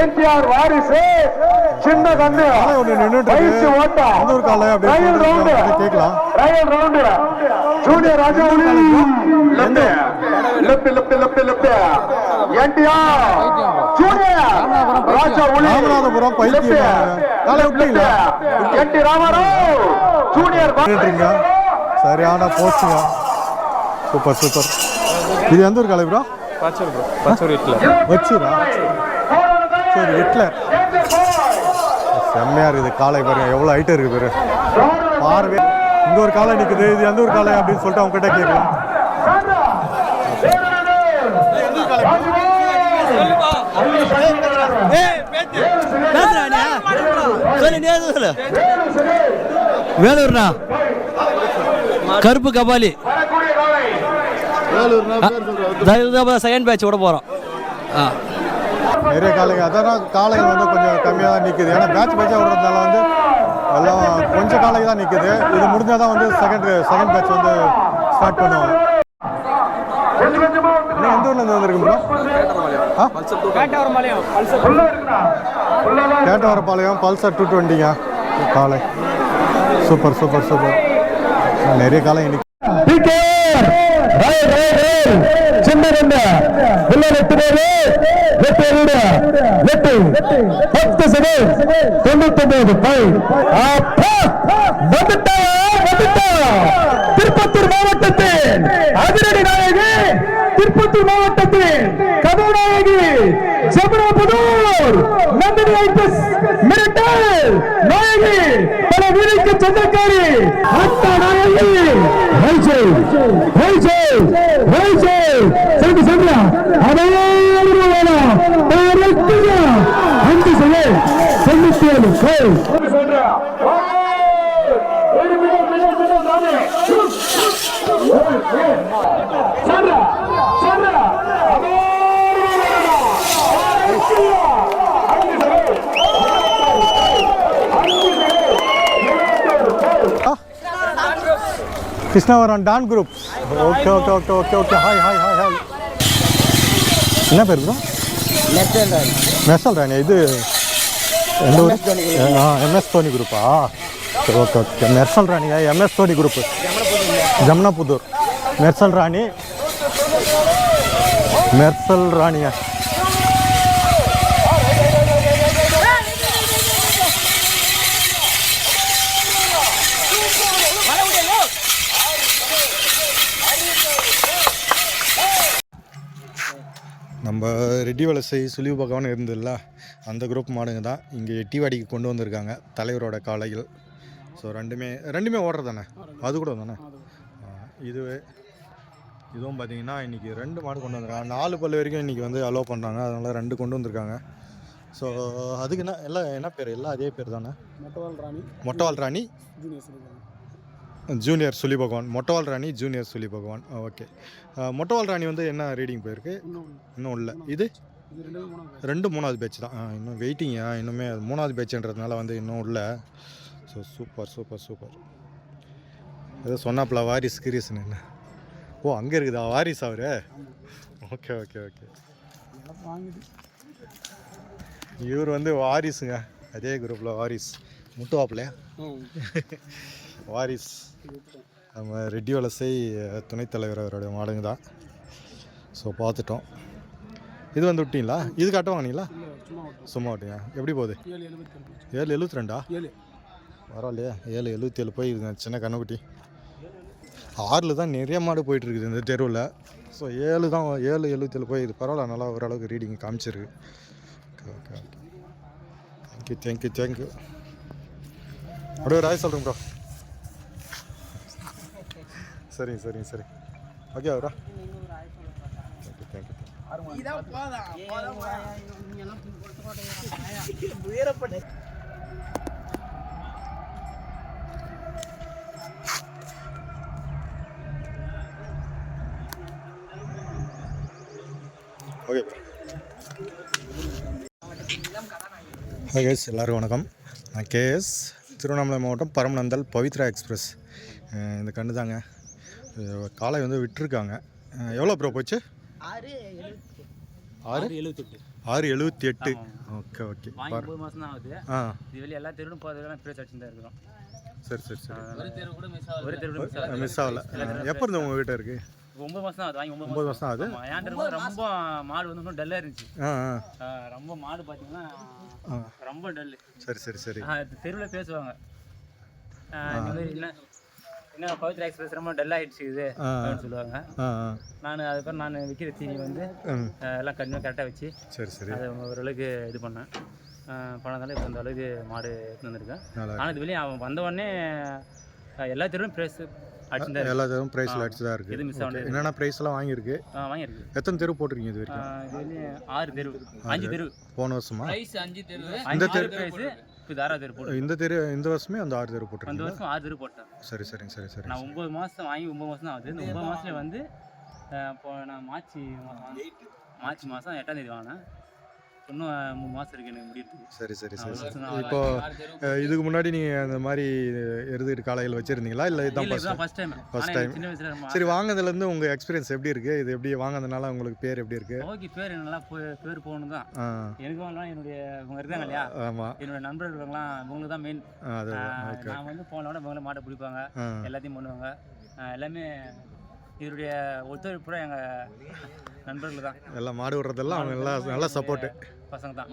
என்டிஆர் வாரிசு சின்ன கண்ணு பயிற்சி ஓட்டம் ரயில் ரவுண்டு கேட்கலாம். ரயில் ரவுண்டு ஜூனியர் ராஜாவுலி என்டிஆர் ஜூனியர் ராஜாவுலி ராமநாதபுரம் என்டி ராமராவ் ஜூனியர் சரியான போஸ்டுங்க. Super super. இது எந்த ஒரு காலை ப்ரோ? வச்சுரா சரி ஹிட்லர். செம்மையா இருக்குது காலை பாருங்க, எவ்வளோ ஹைட்டாக இருக்குது பேரு பார்வை. இங்க ஒரு காலை நிற்குது, இது எந்த ஒரு காலை அப்படின்னு சொல்லிட்டு அவங்க கிட்ட கேட்கலாம். வேலூர்னா கருப்பு கபாலி செகண்ட் பேட்ச் விட போகிறோம். நிறைய காலைங்க அதான் காலைகள் வந்து கொஞ்சம் கம்மியாக தான் நிற்குது. ஏன்னா பேட்ச் பேட்சாக விடுறதுனால வந்து எல்லாம் கொஞ்சம் காலைக்கு தான் நிற்குது. இது முடிஞ்சால் தான் வந்து செகண்ட் பேட்ச் வந்து ஸ்டார்ட் பண்ணுவாங்க. எந்த ஊர்லேருந்து வந்துருக்குங்களா? கேட்டவரப்பாளையம் பல்சர் 220ங்க காலை. Super super super. நிறைய காலை இன்னைக்கு திருப்பத்தூர் மாவட்டத்தின் அதிரடி நாயகி, திருப்பத்தூர் மாவட்டத்தின் கதாநாயகி ஜமுனாபுதூர் நந்தினி ஐபிஎஸ் மிரட்டல் நாயகி, பல வீரருக்கு சொந்தக்காரி அத்தா நாயகி வைஜய் வைஜய் வைஜய் சென்று சென்றா அதே வேணும் அஞ்சு செய்ய 97 Krishnavaram don group. Okay okay okay okay okay. Hi hi hi hi. என்ன பேர் ப்ரோ? மெர்சல் ராணி. இது எந்த ஊர்? எம்எஸ் தோனி குரூப்பா? சரி ஓகே ஓகே. மெர்சல் ராணியா? MS Dhoni group Jamunaputhur. மெர்சல் ராணி மெர்சல் ராணியா? நம்ம ரெட்டி வலசை சுழிவு பகவான் இருந்ததில்ல, அந்த குரூப் மாடுங்க தான் இங்கே எட்டிவாடிக்கு கொண்டு வந்திருக்காங்க தலைவரோட காளைகள். ஸோ ரெண்டுமே ஓடுறது தானே? அது கூட தானே? இதுவும் பார்த்தீங்கன்னா இன்றைக்கி 2 மாடு கொண்டு வந்திருக்காங்க. 4 பல்லு வரைக்கும் இன்றைக்கி வந்து அலோவ் பண்ணுறாங்க, அதனால் 2 கொண்டு வந்திருக்காங்க. ஸோ அதுக்கு என்ன பேர்? எல்லாம் அதே பேர் தானே? மொட்டவால் ராணி ஜூனியர் சுழி பகவான். மொட்டவால் ராணி ஜூனியர் சுழி பகவான். ஓகே. மொட்டவால் ராணி வந்து என்ன ரீடிங் போயிருக்கு? இன்னும் இல்லை. இது 2 3வது பேட்ச் தான். இன்னும் வெயிட்டிங்க. இன்னுமே 3வது பேட்சுன்றதுனால வந்து இன்னும் இல்லை. So super super super. ஏதோ சொன்னாப்புல வாரிஸ் கிரீஸ்னு. என்ன? ஓ அங்கே இருக்குதா வாரிஸ் அவரு? Okay okay okay. இவர் வந்து வாரிசுங்க, அதே குரூப்பில் வாரிஸ் முட்டுவாப்பிலையா வாரிஸ். நம்ம ரெட்டி வலசை துணைத் தலைவர் அவருடைய மாடுங்க தான். ஸோ பார்த்துட்டோம். இது வந்து விட்டீங்களா? இது கட்ட வாங்கினீங்களா? சும்மா விட்டீங்க. எப்படி போகுது? 772 பரவாயில்லையா? 777 போயிருக்குங்க. சின்ன கண்ணுக்குட்டி 6 தான் நிறைய மாடு போயிட்டுருக்குது இந்த தெருவில். ஸோ 7 தான் 777 போயிடுது. பரவாயில்ல, நல்லா ஓரளவுக்கு ரீடிங் காமிச்சிருக்கு. Okay okay okay. Thank you thank you thank you. அப்படியே ஒரு ஆய் சொல்கிறேன் ப்ரோ. சரிங்க சரிங்க சரி. ஓகே அவரா? Thank you thank you. Okay bro. Hi guys, எல்லோரும் வணக்கம். நான் கேஎஸ், திருவண்ணாமலை மாவட்டம் பரமநந்தல் பவித்ரா எக்ஸ்பிரஸ். இந்த கண்டு தாங்க காலை வந்து விட்டுருக்காங்க. எவ்வளோ ப்ரோ போச்சு? 678. Okay okay. வாங்கி 9 மாதம் தான் ஆகுது. ஆ இது வெளியே எல்லா தெருவும் போகிறதுலாம் பேர் வச்சுட்டு தான் இருக்கிறோம். சரி சரி சரி. ஒரு தெரு கூட மிஸ் ஆகுது. மிஸ் ஆகல. எப்போ இருந்து உங்கள் வீட்டை இருக்குது? 9 மாதம் தான் ஆகுது. வாங்கி 9 மாதம் ஆகுது. ஏன்ட்டு ரொம்ப மாடு வந்து இன்னும் டல்லாக இருந்துச்சு. ஆ ரொம்ப மாடு பார்த்தீங்கன்னா ரொம்ப டல்லு. சரி சரி சரி. தெருவில் பேசுவாங்க இந்த மாதிரி என்ன பவித்ரா எக்ஸ்பிரஸ் ரொம்ப டல் ஆகிடுச்சு இது அப்படின்னு சொல்லுவாங்க. அதுக்கப்புறம் நான் விற்கிற தீனி வந்து எல்லாம் கரெக்டாக வச்சு சரி சரி அதை ஓரளவுக்கு இது பண்ணேன். பணத்தால இப்போ அந்த அளவுக்கு மாடு எடுத்து வந்திருக்கேன். ஆனால் இது வெளியே அவன் வந்த உடனே எல்லா தெருவும் ப்ரைஸ் அடிச்சுதான், எல்லா தெருவும் ப்ரைஸில் அடிச்சு தான் இருக்குது. எது மிஸ் ஆகுது? என்னென்ன ப்ரைஸ்லாம் வாங்கியிருக்கு? வாங்கியிருக்கு. எத்தனை தெரு போட்டிருக்கீங்க இது வரைக்கும்? இது வெளியே 6 தெரு 5 தெரு. போன வருஷமா? 5 தெரு. இந்த தெரு ப்ரைஸ் இது 6 தெரு போட்டு. இந்த தெரு இந்த வருஷமே அந்த 6 தெரு போட்டிருக்கீங்க? அந்த வருஷம் 6 தெரு போட்டேன். சரி சரிங்க சரி சரி. நான் 9 மாதம் வாங்கி 9 மாதம் தான் ஆகுது. இந்த 9 மாதத்துல வந்து இப்போ நான் மார்ச் மாதம் 8ஆம் தேதி வாங்கினேன். இன்னும் 3 மாதம் இருக்கு எனக்கு முடியுது. சரி சரி சரி. இப்போ இதுக்கு முன்னாடி நீங்கள் அந்த மாதிரி எருது காளைகள் வச்சுருந்தீங்களா இல்லை இதுதான் ஃபர்ஸ்ட் டைம்? சின்ன வயசுல. சரி, வாங்கினதுலேருந்து உங்கள் எக்ஸ்பீரியன்ஸ் எப்படி இருக்குது? இது எப்படி வாங்கினதுனால உங்களுக்கு பேர் எப்படி இருக்குது? ஓகே, பேர் நல்லா பேர் போகணும் தான். எனக்கும் எல்லாம் என்னுடைய இவங்க இருக்காங்க இல்லையா? ஆமாம், என்னுடைய நண்பர்கள்லாம் இவங்களுக்கு தான் மெயின். நான் வந்து போனோட இவங்கள மாட்டை பிடிப்பாங்க, எல்லாத்தையும் பண்ணுவாங்க. எல்லாமே இதனுடைய ஒத்துழைப்பு எங்கள் நண்பர்கள் தான். எல்லாம் மாடு விடுறதெல்லாம் அவங்க எல்லாம் நல்லா சப்போர்ட்டு பசங்க தான்,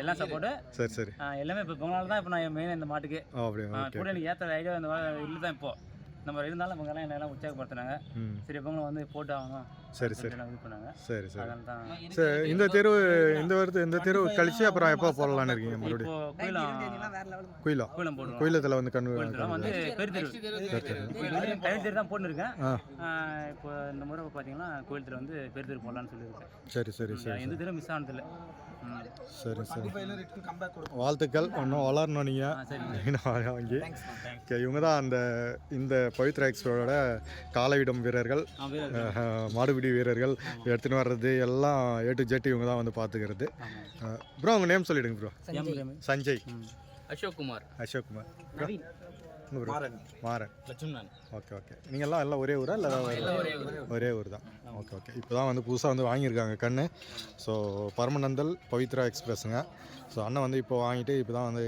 எல்லாம் சப்போர்ட்டு. சரி சரி. எல்லாமே இப்போ இவங்களால தான் இப்போ நான் மெயின் இந்த மாட்டுக்கு அப்படியே கூட எனக்கு ஏற்ற ஐடியா இந்த இல்லை தான். இப்போ நம்ம இருந்தாலும் அவங்க எல்லாம் என்னெல்லாம் உற்சாகப்படுத்தினாங்க. சரி, இவங்களும் வந்து போட்டு ஆகணும். சரி சரி இது பண்ணாங்க. சரி சரி. அதனால தான் சரி. இந்த தெரு இந்த தெரு கழிச்சு அப்புறம் எப்போ போடலான்னு இருக்கீங்க மறுபடியும்? கோயிலத்தில் வந்து வந்து பெரு தெரு தான் போட்டுருக்கேன். இப்போ இந்த முறை பார்த்தீங்கன்னா கோயில் தெரு வந்து பெரு தெரு போடலான்னு சொல்லியிருக்கேன். சரி சரி சரி. எந்த தெரு மிஸ் ஆனதில்லை. சரி சரி. வாழ்த்துக்கள். ஒன்றும் வளரணும் நீங்கள் வாங்கி. ஓகே, இவங்க தான் இந்த பவித்ரா எக்ஸ்போட காலையிடம் வீரர்கள், மாடுபிடி வீரர்கள் எடுத்துன்னு வர்றது எல்லாம் A to Z இவங்க தான் வந்து பார்த்துக்கிறது. ப்ரோ உங்கள் நேம் சொல்லிவிடுங்க bro. Sanjay, Ashokkumar, Maran, Lakshmanan. Okay okay. நீங்கள்லாம் எல்லாம் ஒரே ஊரா இல்லை? ஒரே ஊர் தான். Okay okay. இப்போ தான் வந்து புதுசாக வந்து வாங்கியிருக்காங்க கண்ணு. ஸோ பரமநந்தல் பவித்ரா எக்ஸ்பிரஸுங்க. ஸோ அண்ணன் வந்து இப்போ வாங்கிட்டு இப்போ தான் வந்து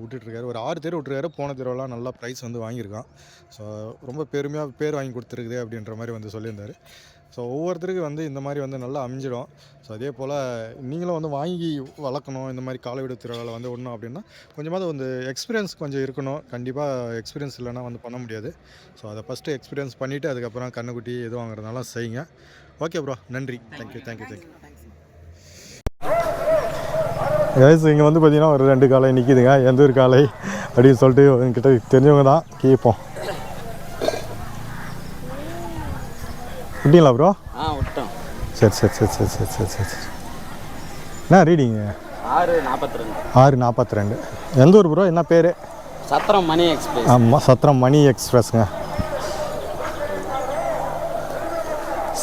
விட்டுட்ருக்காரு. ஒரு 6 தெரு விட்டுருக்காரு. போன தெருவெல்லாம் நல்லா ப்ரைஸ் வந்து வாங்கியிருக்கான். ஸோ ரொம்ப பெருமையாக பேர் வாங்கி கொடுத்துருக்குது அப்படின்ற மாதிரி வந்து சொல்லியிருந்தார். ஸோ ஒவ்வொருத்தருக்கு வந்து இந்த மாதிரி வந்து நல்லா அமைஞ்சிடும். ஸோ அதே போல் நீங்களும் வந்து வாங்கி வளர்க்கணும். இந்த மாதிரி காலைவிட திருவிழாவில் வந்து ஒன்றும் அப்படின்னா கொஞ்சமாவது வந்து எக்ஸ்பீரியன்ஸ் கொஞ்சம் இருக்கணும். கண்டிப்பாக எக்ஸ்பீரியன்ஸ் இல்லைன்னா வந்து பண்ண முடியாது. ஸோ அதை ஃபஸ்ட்டு எக்ஸ்பீரியன்ஸ் பண்ணிவிட்டு அதுக்கப்புறம் கண்ணுக்குட்டி எது வாங்குறதுனால செய்யுங்க. ஓகே ப்ரோ, நன்றி. தேங்க்யூ. கைஸ், இங்கே வந்து பார்த்தீங்கன்னா ஒரு 2 காளை நிற்கிதுங்க. எந்த ஒரு காளை அப்படின்னு சொல்லிட்டு என்கிட்ட தெரிஞ்சவங்க தான் கேட்போம். விட்டீங்களா ப்ரோ? விட்டோம். சரி. என்ன ரீடிங்கு? 642. எந்த ஊர் ப்ரோ? என்ன பேர்? சத்திரம் மணி எக்ஸ்பிரஸ். ஆமாம், சத்திரம் மணி எக்ஸ்பிரஸ்ங்க.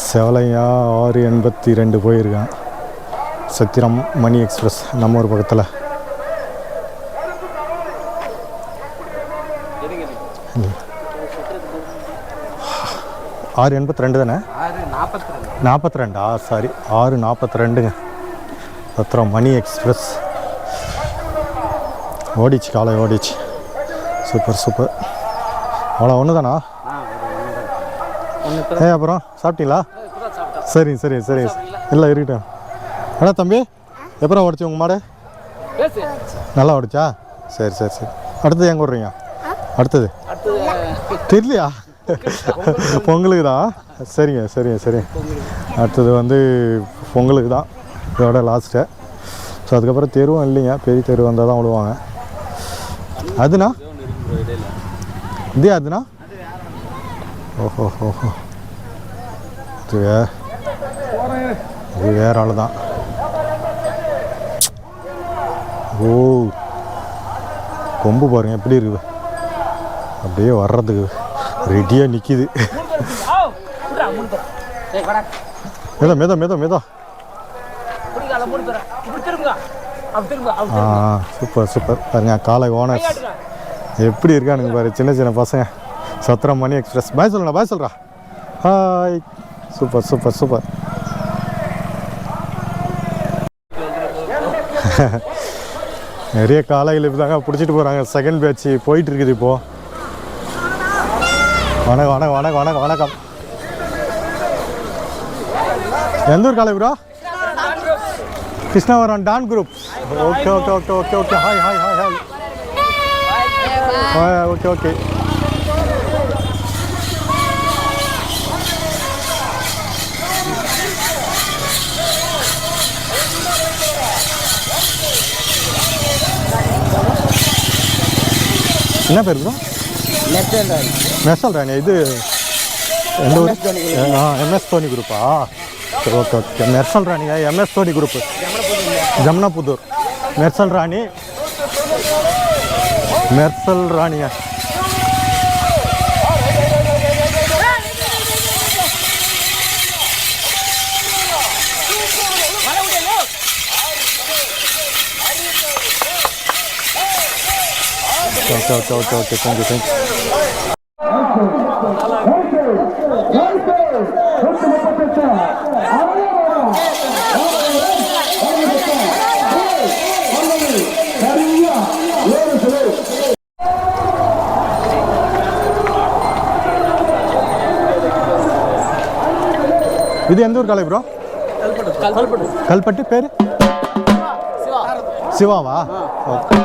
செவலையா 682 போயிருக்கான். சத்திரம் மணி எக்ஸ்பிரஸ் நம்ம ஒரு பக்கத்தில். ஆறு 82 தானே? 42. சாரி, 642ங்க. சத்திரம் மணி எக்ஸ்பிரஸ் ஓடிச்சு, காலை ஓடிச்சு. சூப்பர். அவ்வளோ ஒன்று தானா? அப்புறம் சாப்பிட்டீங்களா? சரி. இல்லை இருக்கட்டும். என்ன தம்பி, எப்பறம் ஓடிச்சு உங்கள் மாடு? நல்லா ஓடிச்சா? சரி. அடுத்தது எங்கே விட்றீங்க? அடுத்தது தெரியலையா? பொங்கலுக்கு தான். சரிங்க. அடுத்தது வந்து பொங்கலுக்கு தான் இதோட லாஸ்ட்டு. ஸோ அதுக்கப்புறம் தெருவும் இல்லைங்க, பெரிய தெரு வந்தால் தான் விடுவாங்க. அதுண்ணா இதே அதுண்ணா? ஓஹோ, இது வேற ஆள் தான். ஓ, கொம்பு பாருங்க எப்படி இருக்குது, அப்படியே வர்றதுக்கு ரெடியாக நிற்கிது. மேதா. சூப்பர் பாருங்க, காலை ஓனர்ஸ் எப்படி இருக்கானுங்க பாரு, சின்ன பசங்க. சத்திரம் மணி எக்ஸ்பிரஸ். பாய் சொல்கிறா. ஹாய். சூப்பர். நிறைய காளைகள் இப்போ தாங்க பிடிச்சிட்டு போகிறாங்க. செகண்ட் பேட்ச் போயிட்டு இருக்குது இப்போது. வணக்கம் வணக்கம் வணக்கம் வணக்கம் வணக்கம். எந்த ஊர் காளை bro? Krishnavaram don group. Okay okay okay okay okay. Hi hi hi hi. Okay okay. என்ன பேர் ப்ரோ? மெர்சல் ராணி. இது எந்த ஊர்? எம்எஸ் தோனி குரூப்பா? சரி ஓகே ஓகே. மெர்சல் ராணியா? MS Dhoni group, Jamunaputhur. மெர்சல் ராணி, மெர்சல் ராணியா? Okay okay okay okay. Thank you thank you. இது எந்த ஊர் காளை ப்ரோ? கல்பட்டு. பேர் சிவாவா? ஓகே.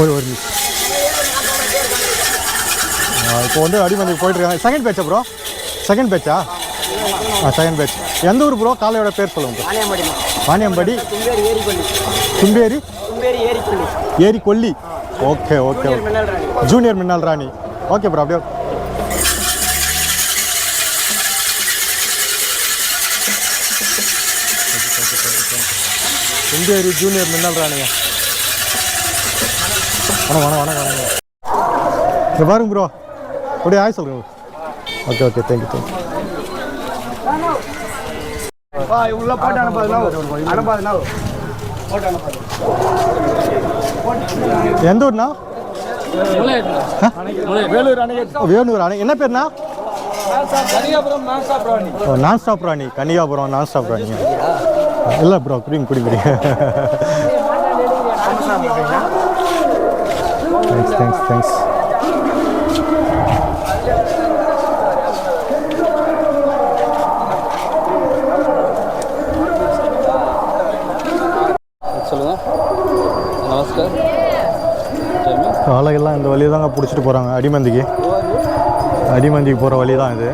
ஒரு இப்போ வந்து அடிமந்திக்கு போயிட்டுருக்காங்க. செகண்ட் பேட்சா ப்ரோ? செகண்ட் பேட்சா? Second batch. எந்த ஊர் ப்ரோ? காளையோட பேர் சொல்லுங்க. வாணியம்படி. தும்பேரி ஏரி கொல்லி. Okay okay. ஜூனியர் மின்னல் ராணி. Okay bro. அப்படியே தும்பேரி ஜூனியர் மின்னல் ராணியா? வணக்கம் வணக்கம் வணக்கம். இங்கே பாருங்க ப்ரோ. அப்படியே ஆய் சொல்லுங்க. Okay okay. Thank you thank you. எந்த ஊர்ண்ணா? வேலூர் அணை. என்ன பேர்ண்ணா? நான் ஸ்டாப் ராணி. கன்னிகாபுரம் நான் ஸ்டாப் ராணி. இல்லை ப்ரோ, குடிங்க குடிங்க. Thanks thanks thanks. காளைகள்லாம் இந்த வழியை தாங்க பிடிச்சிட்டு போகிறாங்க. அடிமந்திக்கு போகிற வழி தான் இது.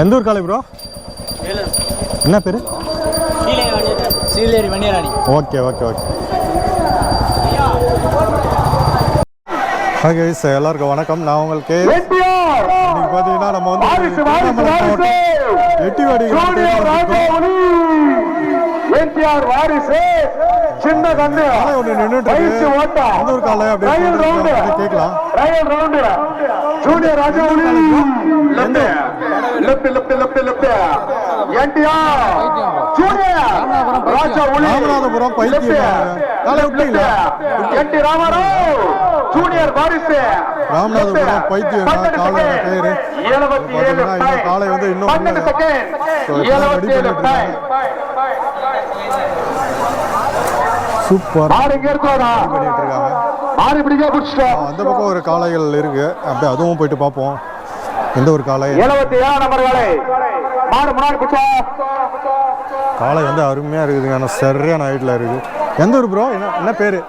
எந்த ஊர் காளை ப்ரோ? என்ன பேர்? Seeleri Vanniyarani. Okay okay okay. Okay sir, எல்லாருக்கும் வணக்கம். நான் உங்களுக்கு இன்னைக்கு பார்த்தீங்கன்னா நம்ம வந்து எட்டிவாடி சின்ன கண்ணு ஒன்று நின்றுட்டு ஒரு காலை அப்படின்னு கேட்கலாம். ஜூனியர் ராஜா ராமநாதபுரம் பைத்தியம் ஜூனியர் வாரிசு ராமநாதபுரம் பைத்தியம் காலையோட பேரு. காலை வந்து இன்னும் சூப்பர் பண்ணிட்டு இருக்காங்க. அந்த பக்கம் ஒரு காளைகள் இருக்கு, அப்படியே அதுவும் போயிட்டு பார்ப்போம். எந்த ஒரு காளை? காளை வந்து அருமையா இருக்குதுங்க, ஆனால் சரியான ஹைட்ல இருக்கு. எந்த ஊர் ப்ரோ? என்ன பேரு?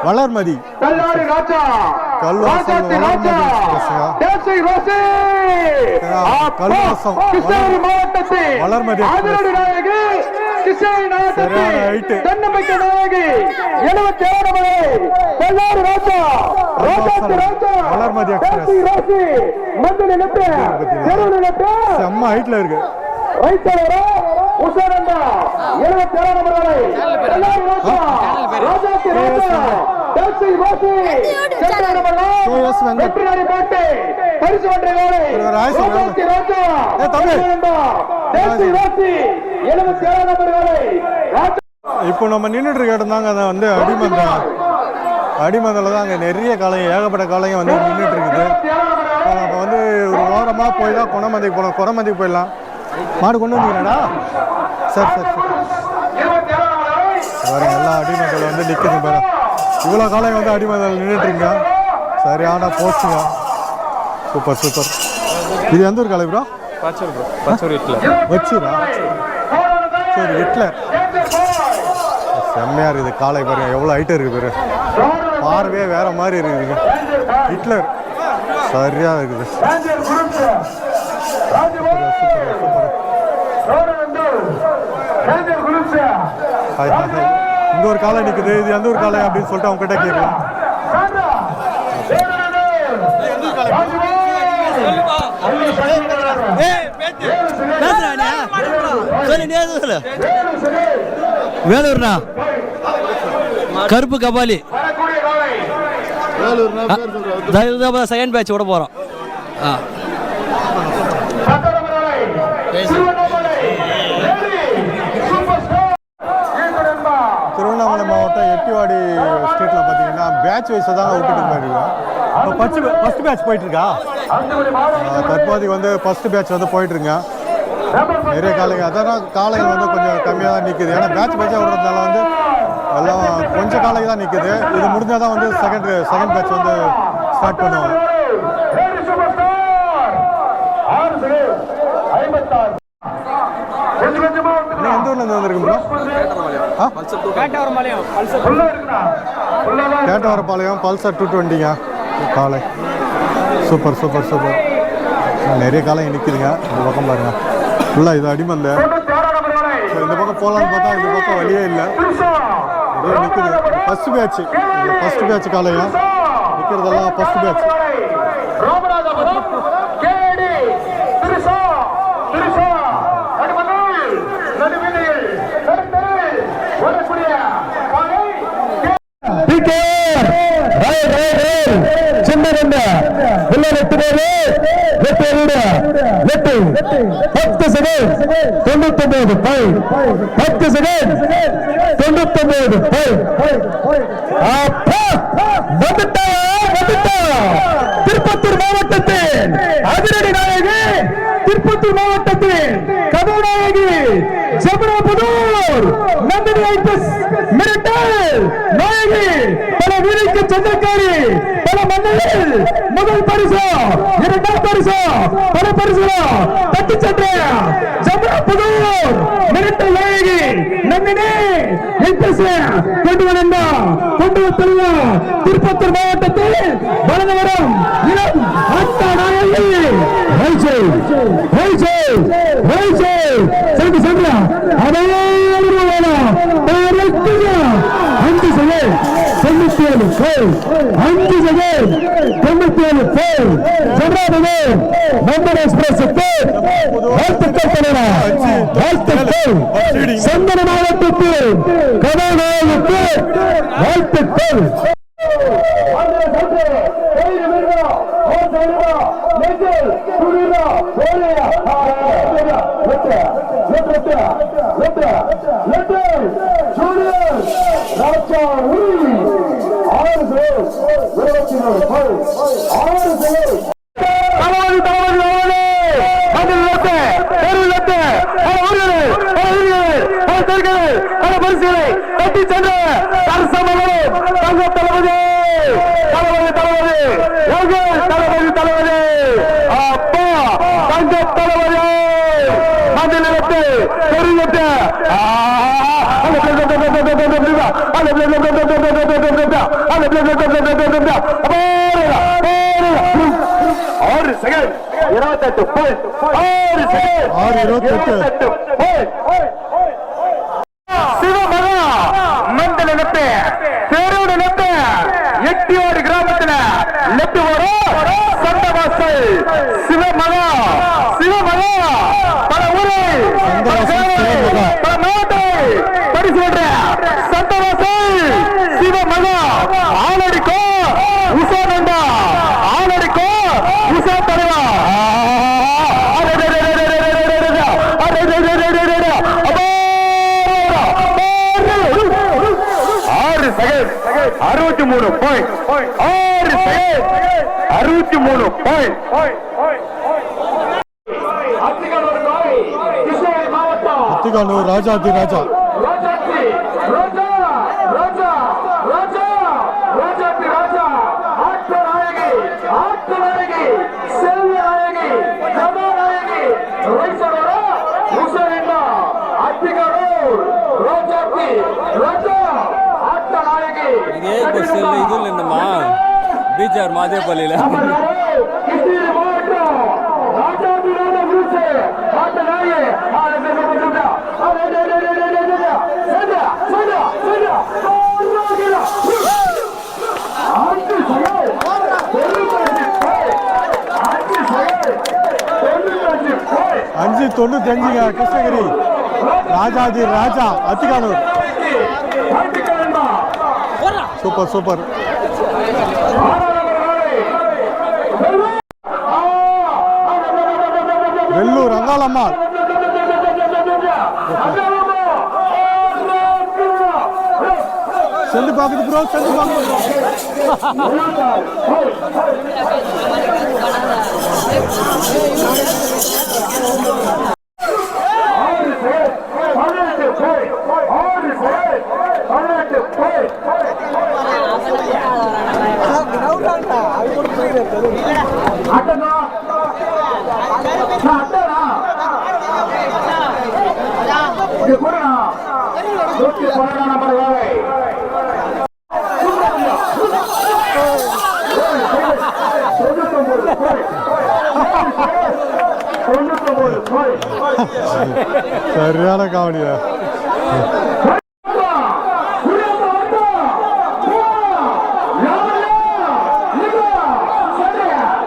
வளர்மதி. கல்வாசம் வளர்மதி. வளர்மதி செம்ம ஹைட்ல இருக்கு. KS வெங்கட் பரிசு ஒன்றை காலை ஒரு ஆயிசு தம்பி 77 நம்பர் காலை இப்போ நம்ம நின்றுட்டு இருக்க இடம் தாங்க அதை வந்து அடிமந்தில் தான் அங்கே நிறைய காளைங்க ஏகப்பட்ட காளைங்க வந்து நின்றுட்டு இருக்குது. அப்போ வந்து ஒரு ஓரமாக போய் தான் கொணமந்திக்கு போகலாம். கொணமந்திக்கு போயிடலாம். மாடு கொண்டு வந்தீங்களாடா? சரி சரி சரி பாருங்க எல்லாம் அடிமந்தில் வந்து நிற்குது பாரு. இவ்வளோ காளைங்க வந்து அடிமந்தில் நின்றுட்டுருங்க. சரியான போச்சுங்க. Super super. இது எந்த ஒரு காளை ப்ரோ? வச்சுரா சரி ஹிட்லர். செம்மையாக இருக்குது காளை பாருங்க எவ்வளோ ஹைட்டாக இருக்குது பாரு. பார்வையே வேற மாதிரி இருக்குதுங்க. ஹிட்லர் சரியாக இருக்குது. இங்க ஒரு காளை நிற்குது. இது எந்த ஒரு காளை அப்படின்னு சொல்லிட்டு அவங்க கிட்ட கேட்கலாம். வேலூர்னா கருப்பு கபாலி செகண்ட் பேட்ச் விட போகிறோம். திருவண்ணாமலை மாவட்டம் எட்டிவாடி ஸ்டேட்டில் பார்த்தீங்கன்னா பேட்ச் வைஸை தான் விட்டுட்டு இருக்காங்க. இப்போ ஃபஸ்ட் பேட்ச் போயிட்டுருக்கா. தற்போதைக்கு வந்து ஃபஸ்ட்டு பேட்ச் வந்து போயிட்டுருங்க. நிறைய காளைங்க அதெல்லாம் காளைகள் வந்து கொஞ்சம் கம்மியாக தான் நிற்குது. ஏன்னா பேட்ச் பேட்சாக விடுறதுனால வந்து எல்லாம் கொஞ்சம் காளைங்க தான் நிற்குது. இது முடிஞ்சால் தான் வந்து செகண்ட் பேட்ச் வந்து ஸ்டார்ட் பண்ணுவாங்க. எந்த ஊர்லேருந்து வந்துருக்கு? கேட்டவரப்பாளையம் பல்சர் 220ங்க காளை. Super super super. நிறைய காளைங்க நிற்குதுங்க. இந்த பக்கம் பாருங்க ஃபுல்லாக இது அடிமந்த. ஸோ இந்த பக்கம் போகலான்னு பார்த்தா இந்த பக்கம் வழியே இல்லை. அப்படியே நிற்குது. ஃபஸ்ட்டு பேட்ச் காளைங்க நிற்கிறதெல்லாம் ஃபஸ்ட்டு பேட்ச். திருப்பத்தூர் மாவட்டத்தின் அதிரடி நாயகி, திருப்பத்தூர் மாவட்டத்தின் கதாநாயகி ஜபராபுதூர் நந்தினி ஐபிஎஸ் மிரட்டல் நாயகி, பல வீரருக்கு சொந்தக்காரி, பல மண்ணில் முதல் பரிசு, இரண்டாம் பரிசு, பல பரிசு தட்டி சென்ற ஜபராபுதூர் மிரட்டல் நாயகி நந்தினி ஐபிஎஸ் கொண்டு வந்தா கொண்டு வந்தா திருப்பத்தூர் மாவட்டத்தில் வளர்ந்து வரும் இளம் ஆட்ட நாயகி சந்தன மாவட்டத்தில் கதாநாயகனுக்கு வாழ்த்துக்கள். எட்டியோடு கிராமத்துல நெட்டு வரும் சந்தவாசல் சிவமகா பல ஊரை பல மாவட்டை பரிசு சந்தவாசல் சிவமகா second 63 point 6 second 63 point Athiganur Rajathi Raja இதே கொஸ்டின்ல இதுல இருந்தமா பீச்ஆர் மாதேப்பள்ளியில அஞ்சு 95 கிருஷ்ணகிரி ராஜாதி ராஜா அத்திகானூர் சூப்பர் சூப்பர் வெள்ளூர் அங்காளம்மா சென்று பாக்குது ப்ரோ சென்று பாக்குது சரியான காவடியா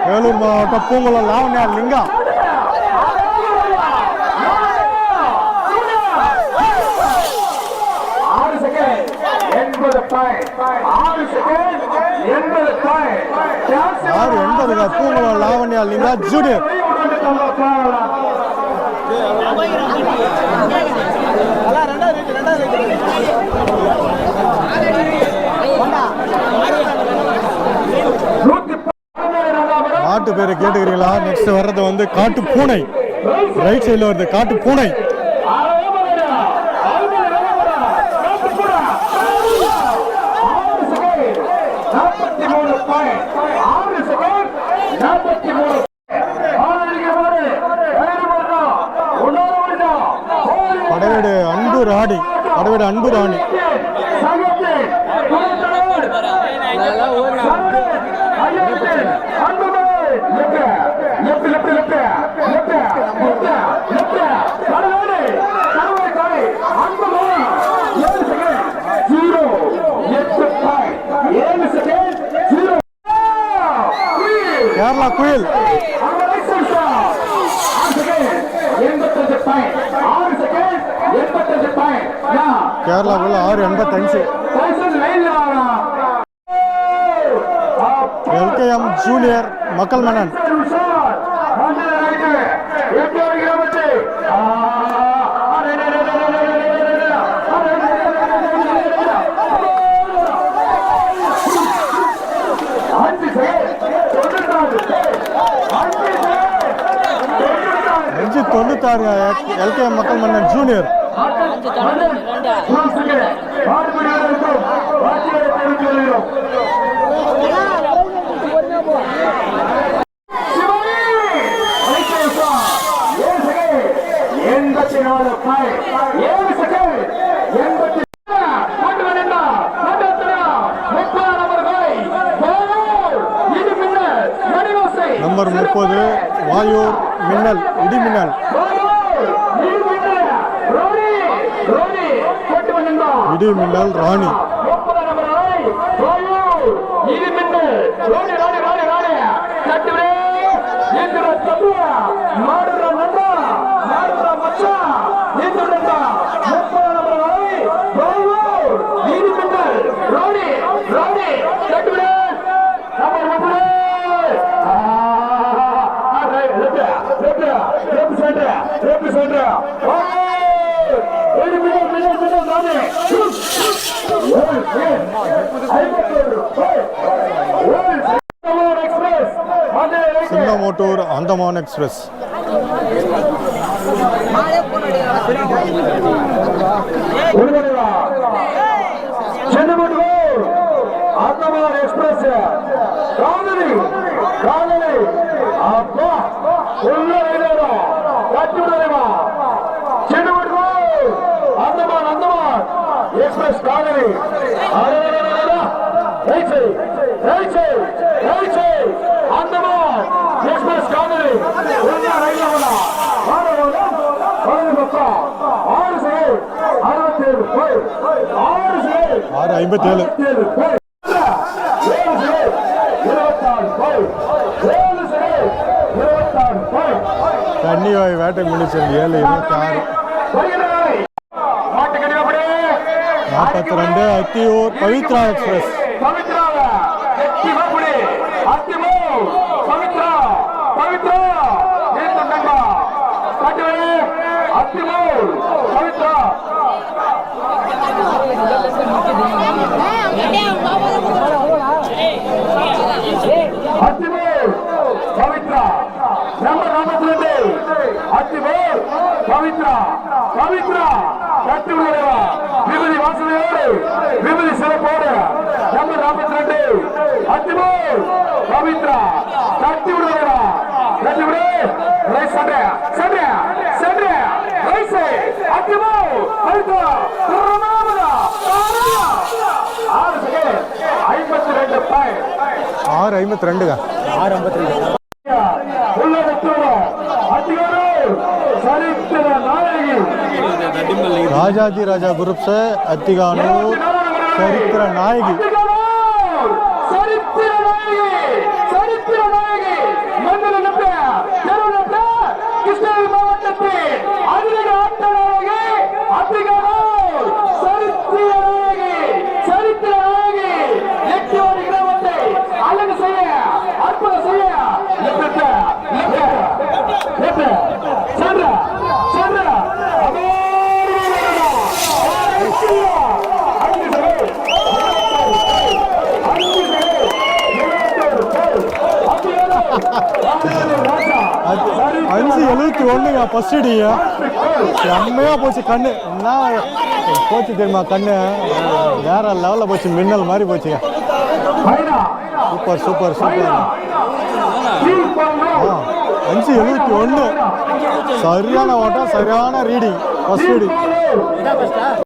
வேலூர் மாவட்டம் பூங்குளம் லாவண்யா லிங்கா யார் 80 பூங்குளம் லாவண்யா லிங்கா ஜூனியர் மாட்டு பேரை கேட்டுக்கிறீங்களா? நெக்ஸ்ட் வர்றது வந்து காட்டு பூனை. ரைட் சைடில் வருது காட்டு பூனை. படவேடு அன்பு ராணி, படவேடு அன்பு ராணி. கேரளா குயில் கேரளாக்குள்ள 6.85. எல்கேஎம் ஜூனியர் மக்கள் மன்னன். அஞ்சு 96 எல்கேஎம் மக்கள் மன்னன் ஜூனியர். நம்பர் 30 வாயூர் மின்னல் இடிமின்னல். இடிமின்னல் ராணி. சின்னமோட்டூர் அந்தமான் எக்ஸ்பிரஸ். அந்தமான் எக்ஸ்பிரஸ் காதலி அப்பா உள்ள கட்டி விடுவா சென்னை அந்தமான் எக்ஸ்பிரஸ் காதலி அந்தமான் எக்ஸ்பிரஸ் காதலி ஆறு 57. கன்னிவாய் வேட்டை முடிச்சது 7-26. 42 அத்தியூர் பவித்ரா எக்ஸ்பிரஸ். பவித்ரா நம்பர் 42 அத்திமோர் பவித்ரா கட்டி விடுவா விபதி வாசனையோடு விபதி சிறப்போடு நம்பர் 42 அத்திமோர் பவித்ரா கட்டி விடுவா கட்டி விடு ரைஸ் சண்டே ரைஸ் அத்திமோர் பவித்ரா 52 பாயிண்ட் 6-52. ராஜாஜி ராஜா ग्रुप से अतिगानूर चरित्र नायकी அஞ்சு 71 ஃபர்ஸ்ட் அடிங்க. செம்மையா போச்சு கண்ணு. என்ன போச்சு தெரியுமா கண்ணு? வேற லெவலில் போச்சு. மின்னல் மாதிரி போச்சுங்க. சூப்பர் 5-71. சரியான ஓட்டம், சரியான ரீடிங் ஃபர்ஸ்ட் அடி.